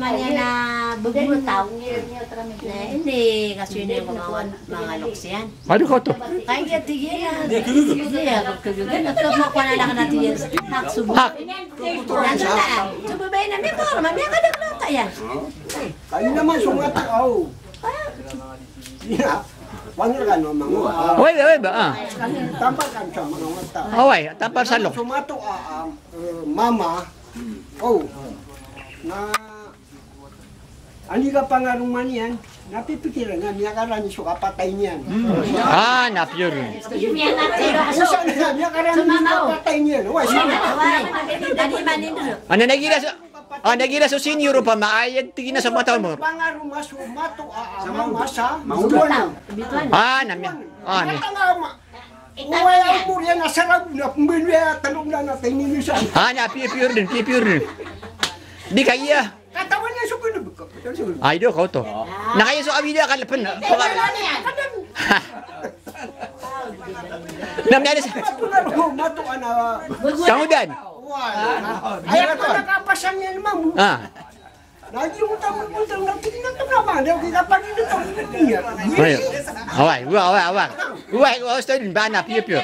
namanya na bubutaw. Hindi kasi yun yung mga loksiyan. Ano ko to? Kaya tigyan. Iya, kagugan. At kapwa na lang natin yan. Subo. Subo ba yun namin ko? Mamaya ka naglata yan. Kayo naman sumataw. Wangir ka no mga. Oy ba? Tampal kan sa mga mata. Oy, tapal sa lok. Sumato mama. Oh. Na ani ka pangaruman yan. Napipikiran nga niya karani so kapatay niyan. Ah, na pure. Usa na niya karani kapatay niyan. Oy, Dadi manin dulu. Ano nagira sa senior pa maayag tigina sa mata mo. Pangaruma sumato mama sa mauduan. Ah, namya. Ah, ni. Uway ang murya na sarap na pumbilya talong na natin ni Misa. Ah, na pure din. Di kaya. Katawan niya sa pinabika. Ay do ko to. Nakaya so abida kalapan. Namya sa. Mato ana. Kamudan. Ay ako nakapasan niya naman. Ah. Lagi yung utang na tingnan ko naman. Kita pagi nito niya. Away. Uway, stay din ba na pure.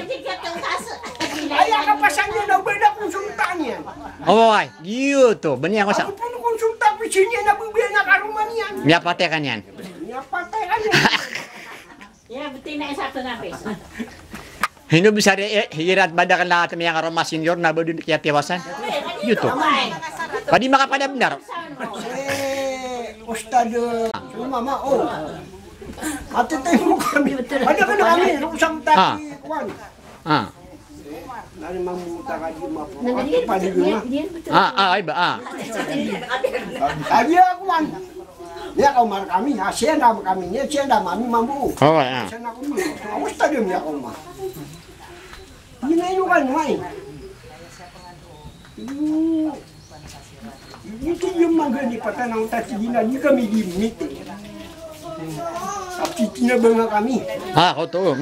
Ay kapasan niya na beda konsultan niya. Away, giyo to. Bani ako sa. Ako pun konsultan ko siya na bubuya na karuman yan. Miya pate kan yan. Niya patay ka niya. Ya, betul na satu na peso. Hino bisa hirat badakan lahat ng mga Roma senior na bodin kaya tiwasan. Yuto. Padi makapadabnar. Ustad mama oh. Ate tayo mo kami. Ada ka na kami usang taki kwan. Ah. Nari mamuta ka di mapo. Padi guna. Ay ba. Tadi aku man. Dia kau mar kami, siya na kami niya, siya na mami mambu. Oh, ah. Siya na kami. Ustad dia kau ma. Ginayo kan wai. Itu yung mga ni patanang tatigina ni kami limit. Tapi tina banga kami. Ah, ko to.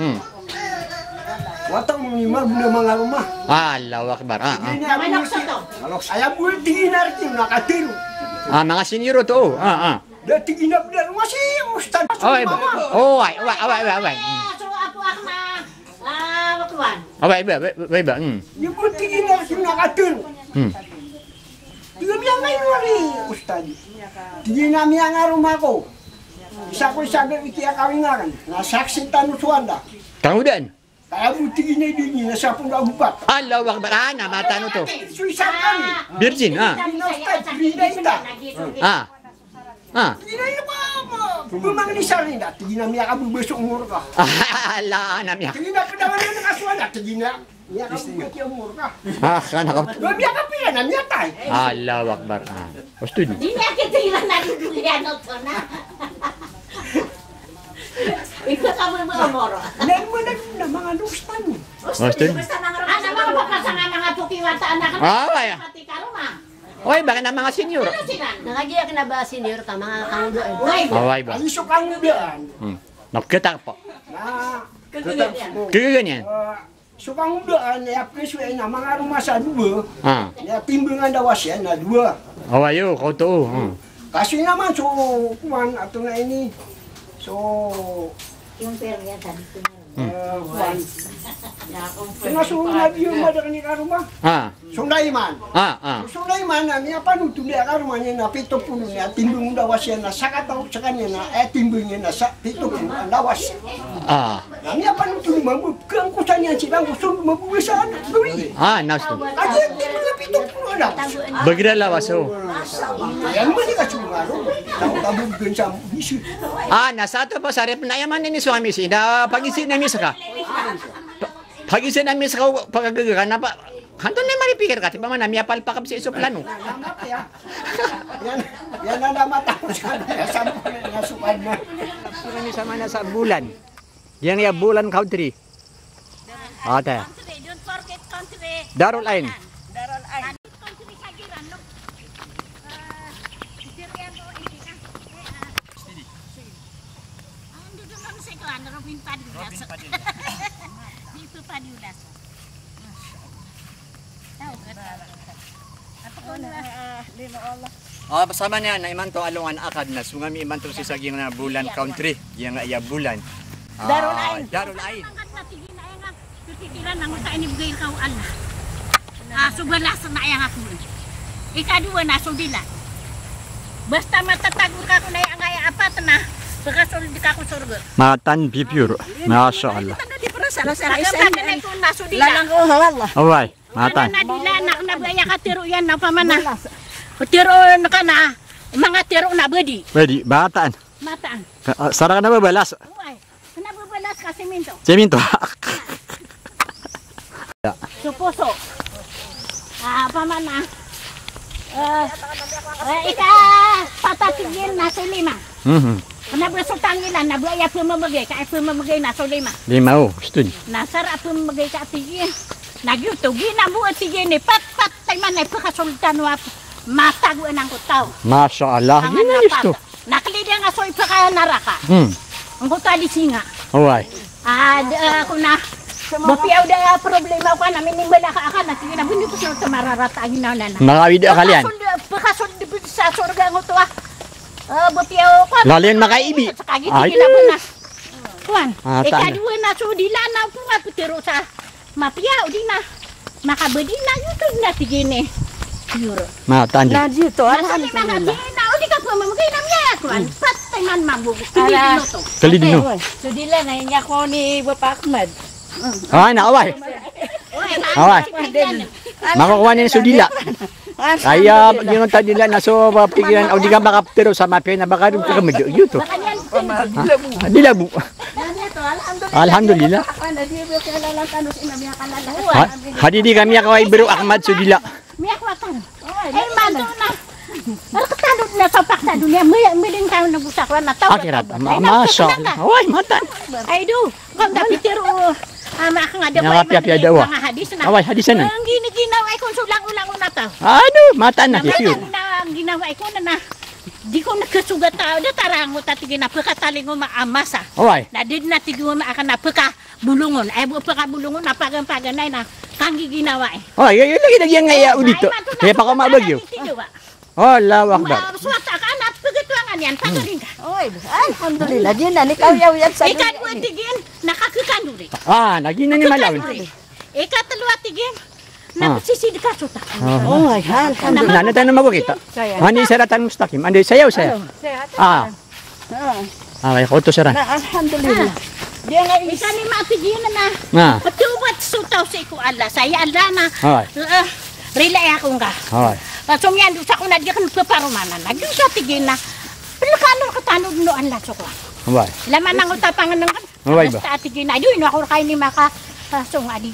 Watang ni maguna mga rumah. Allahu akbar. Manok sa to. Ayam bul tiginar tin nakatiru. Ah, mga senior to. Da tiginap dar masih ustad. Away. So apo akma. Wakwan. Away ba. Yung bul tiginar tin nakatiru. Tiga miyang ngayon wali, ustad. Tigina miyang nga rumah ko. Isa ko sabi ikiya kawin nga kan. Nasaksi tanusuan da. Kamudan. Kaya buti ginay din niya sa pong agupat. Allahu akbar. Ah, namata no to. Suisan kami. Virgin, Ustad, ginay ita. Ginay na ba? Bumang ni Sarin da. Tigina miya ka bubusok umur ka. Ala, namya. Tigina pa naman yung nakasuan da. Tigina. Miya ka bubusok umur ka. Ah, kana ka. Miya ka pila na miya tay. Allahu akbar. Ustud. Di niya kitiran na dulian to na. Ikaw ka mo moro. Nen mo na mga lustan. Ustud. Ana mga papasangan nga pukiwata anak. Ay. Pati karuma. Oy, baka na mga senior. Ano sila? Nangagiyak na ba senior ka mga kangudo? Away ba. Ay so kang daan. Nakita po. Na Kaya ganyan. sukang daan ya preswe na mga rumah sa dua. Ah. Ya timbangan dawas ya na dua. Awayo, kau to. Kasi naman so kuan ato na ini. So Yung pera niya tadi. kuan. Sinasunan yung madang ni karuma. Ah. Sulaiman. Ah. Sulaiman na niya panuto niya karuma niya na 70 niya timbang dawas yan na sakataw sa kanya na timbang niya na sa 70 dawas. Ah. Niya panuto ni mamu kang kusan niya silang gusto mabuwisan. Gawi. Ah, nasto. Aja timbang na 70 dawas. Bagira lawaso. Yan mo ni kacungaro. Tabu gensam bisu. Ah, nasa ato pa sa rep na yaman ni Swami si na pagisin na misa ka. Pagisin na misa ka pagagaga na pa. Hanto na maripikir ka, tiba man nami apal pa kap sa iso plano. Yan na namatapos ka na sa nasukan na. Kami sama na sa bulan. Yang ya bulan country. Ate. Don't forget country. Darul Ain. Darul Ain. Country Sagiran no. Sirian ko ini kan. Ando naman sa kan Robin Padiulas. Dito Padiulas. Tahu kan? Apa kau Lino Allah. Bersama niya na iman to alungan akad na sungami iman to si saging na bulan country, yang iya bulan. Darul Ain. Darul Ain. Titiran nang sa inibigay kau Allah. Subalas na yang ako. Ikadua na sudila. Basta matatagur ka ko na yang ay apat na. Pagkasulod ka ko surga. Matan bibir. Masya Allah. Lalang ko Allah. Away, matan. Nadila na nabaya ka tiro yan na pamana. Tiro na ka na. Mga tiro na bedi. Bedi, bataan. Mataan. Sarang na babalas. Uy, nababalas ka siminto. Seminto. Suposo. Pamana. Ika patatigil na sa lima. Nabasotangilan, nabaya pumamagay, kaya pumamagay na sa lima. Lima stud. Nasarap pumamagay ka tigil. Nagyuto, ginabuat tigil ni pat-pat tayo man ay pakasultan wa mataguan ang kutaw. Masya Allah. Ang Gusto. Nakalidya nga so ipakaya naraka. Ang kutali singa. Away. Ako na, mapiyaw da problema ko na, minimbala ka na, sige na, bunito sa mararatahin na na. Makawid akalian. Pakasuldi sa surga ng ito mapiyaw ko. Lalian makaibi. Sakagiti na po na. Kuan, Taan. ikadwa na so dilana po mapitiro sa mapiyaw di na. Makabadi na yun na tigini. Euro. Matan. dito, Alhamdulillah. O di ka po mamagay na miya kuan. Patay man mabugus. Kalidino. Sudila na niya ko ni Bapak Ahmad. Na away. Away. Makukuha niya sudila. Kaya yung tadila na so pigilan o di ka makaptero sa mapya na baka rin ka medyo yuto. Dilabu. Alhamdulillah. Hadidi kami kaway biro Ahmad sudila. Miya kwatan. Ay manto na. Nakatanud na sa paksa dunia. Miling tayo nabusakwan na tao. Akhirat. Masya Allah. Away, matan. Ay do. Kung napitiro. Maka nga daw. Nangapiapia daw. Mga hadis na. Away, hadisan na. Ang giniginaw ay kung sulang-ulang na tao. Ano, matan na kisyo. Ang ginawa ay kung na. Di ko nakasugat tao. Datarang mo tatigin na pagkataling mo maamasa. Away. Nadid na tigil mo akan na pagkabulungon. Ay pagkabulungon na pagang-paganay na. Kang giginawa eh. Oh, yun lagi yang ngaya dito. Kaya pa ko mabagyo. Oh, lawak ba. Suwata ka na pagkatuangan yan. Pagaling ka. Oy, alhamdulillah, di na ni kayaw yan sa Ikat mo tigin. Nakakikanduri. Nagina ni malawin. Ikat talwa tigin. Napasisid ka suta. Oy, alhamdulillah. Nana tayo na magkita. Hani saratan mustaqim. Andi sayaw saya. Ay, koto saran. Alhamdulillah. Dia nga isa ni matigin na. Patubat sutaw sa iku Allah. Saya Allah na. Relay akong ka. Sumyan sa ko na di kan paparumanan. Nagyo sa tigin na. Pilakano katanud no Allah so ko. Laman nang utapangan ng basta tigin na. Yun ako kay ni maka sung adi.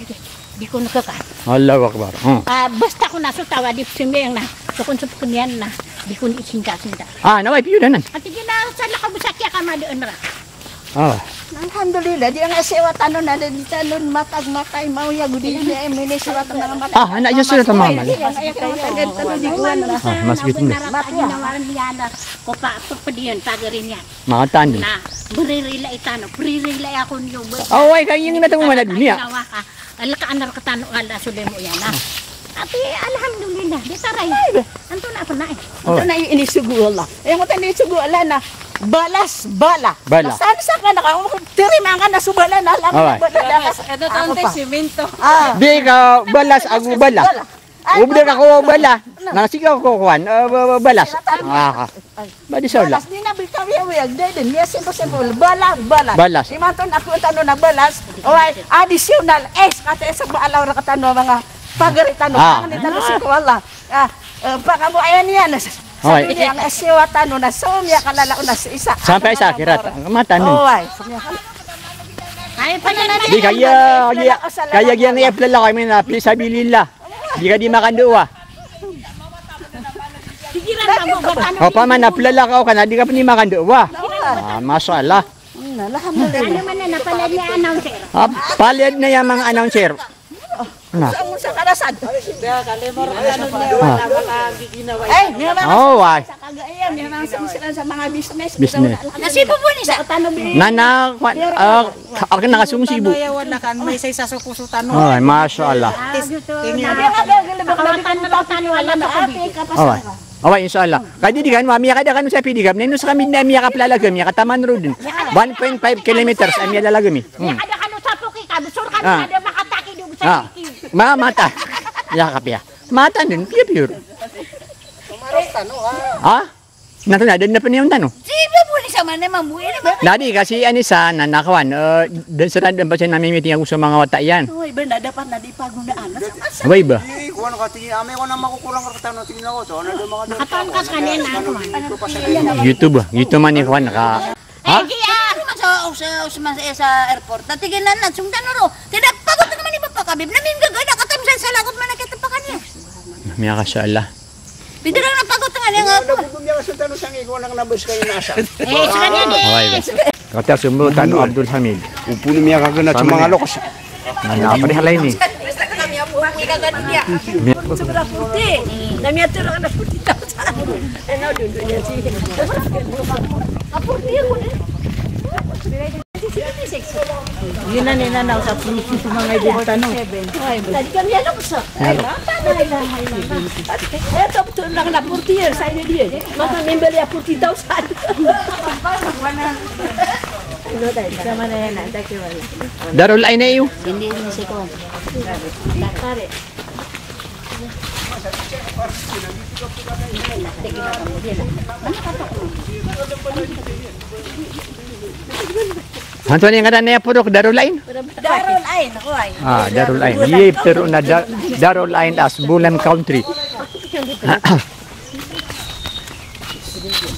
Di ko nakakan. Allahu akbar. Basta ko na sutaw adi simeng na. So kun sa kunyan na. Di ko ni isinda-sinda. Naway piyudanan. Tigin na sa lakabusakya ka madoon ra. Alhamdulillah, dia nga sewat ano na din tanon matag-matay mau ya gudi dia mini sewat na mata. Anak aja sudah tamaman. Mas gitu nih. Ginawaran niya na ko pa pagpadiyan pagarin yan. Matan din. Na, beririla itano, beririla ako niyo. Away kayo yung natang mana dunia. Alaka anar katano ala sude mo yan. Ati alhamdulillah, di taray. Anto na pa na eh. Anto na ini sugu Allah. Yang mata ni sugu Allah na balas bala. Saan sa ka naka terima ka na subala na lang bala. Ito tante simento. Di ka balas aku bala. Ubda ka ko bala. Nasigaw ko kuan balas. Badi sa ulo. Balas ni na bitaw ya din. Yes impossible. Balas. Balas. Imanton ako tano na balas. Oy, additional S kata sa baalaw ra katano mga pagaritan ang nitalo si ko Allah. Pagamo ayan yan. Sabi niya, ang esiwatan na sumya kalala na sa isa. Sampai sa akhirat. Matan nun. Ay, pananari. Di kaya yang i-apply kami na pisabilillah. Di ka di makanduwa. Tigiran mo batano. O paman apply ka kana di ka pa ni makanduwa. Masyaallah. Alhamdulillah. Ano man na napalad niya announcer. Palad na yung mga announcer. Sa karasan. Why? Sa mga business. Nasibo po ni sa tanong. Nana, ako nakasungsibo. May sa sukusutan. Ay, masyaallah. Away, inshallah. Kaya di kan, mamiya kada kan sa pidigam. Nino sa kami na miya kaplalagam, miya kataman rodin. 1.5 kilometers ay miya lalagam. Ada kan satu ki kabusur kan ada makataki di Ah, mata. Ya kapya. Mata din, pure. Ah? Nato na din na paniyong tanong. Siapa boleh sama memang bu ini. Dadi kasi anisa na nakawan, dan seradan pa siya namimiting ako sa mga wata yan. Uy, benda dapat na di pagunaan. Abay ba? Kuha na katingin, ame ko na makukulang kartano, tingin ako to. Ano daw mga Nakatangkas kanina ako man. YouTube, YouTube man ikaw naka... Ha? Sa airport. Natigilan na sungtan ro. Tidak pagod naman ni Papa Kabib. Namin gagana katamsan sa lagot man nakita pa kanya. Miya ka siya Allah. Pidira na pagod nga nga ako. Bumiya ka sa tanong sa ikaw nang nabos kayo nasa. Sa kanya di. Away ba? Kata sumbo tano Abdul Hamid. Upuno miya ka gana sa mga lokos. Nanaparehalay ni. Sebelah putih. Nami atur anak putih tahu sah. Enak duduknya sih. Putih aku ni. Yun na nila na sa puso mga ibig tanong. Tadi kan dia nak besar. Itu betul nak putih saya dia. Maka membel ya putih tahu sah. Darul ay na iyo. Hindi ni si ko. Tarik. Hanto ni ngaran niya purok Darul Ain. Darul Ain, hoy. Ah, Darul Ain. Ye pero na Darul Ain as Bulan Country.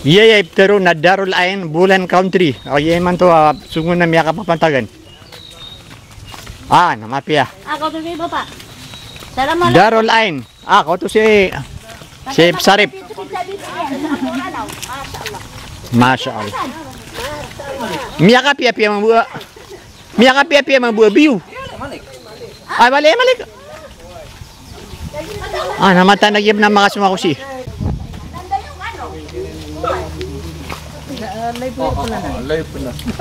Ye pero na Darul Ain Bulan Country. O ye man to sungun na miya kapapantagan. Ah, namapia. Ako to kay Papa. Salamat. Darul Ain. Ah, ko to si Sarip. Masya Allah. Miya ka pia membuat. Miya ka pia membuat biu. Ay balik. Ah, namata nagyab na mga sumakusi.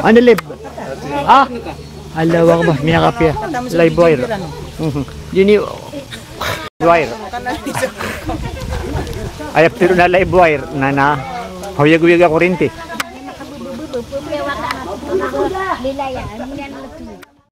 Ano live? Ah, alawa ba? Miya ka pia. Live wire. Dini wire. Ay pero na live wire na huyag-huyag ako rin ti. Lilayan.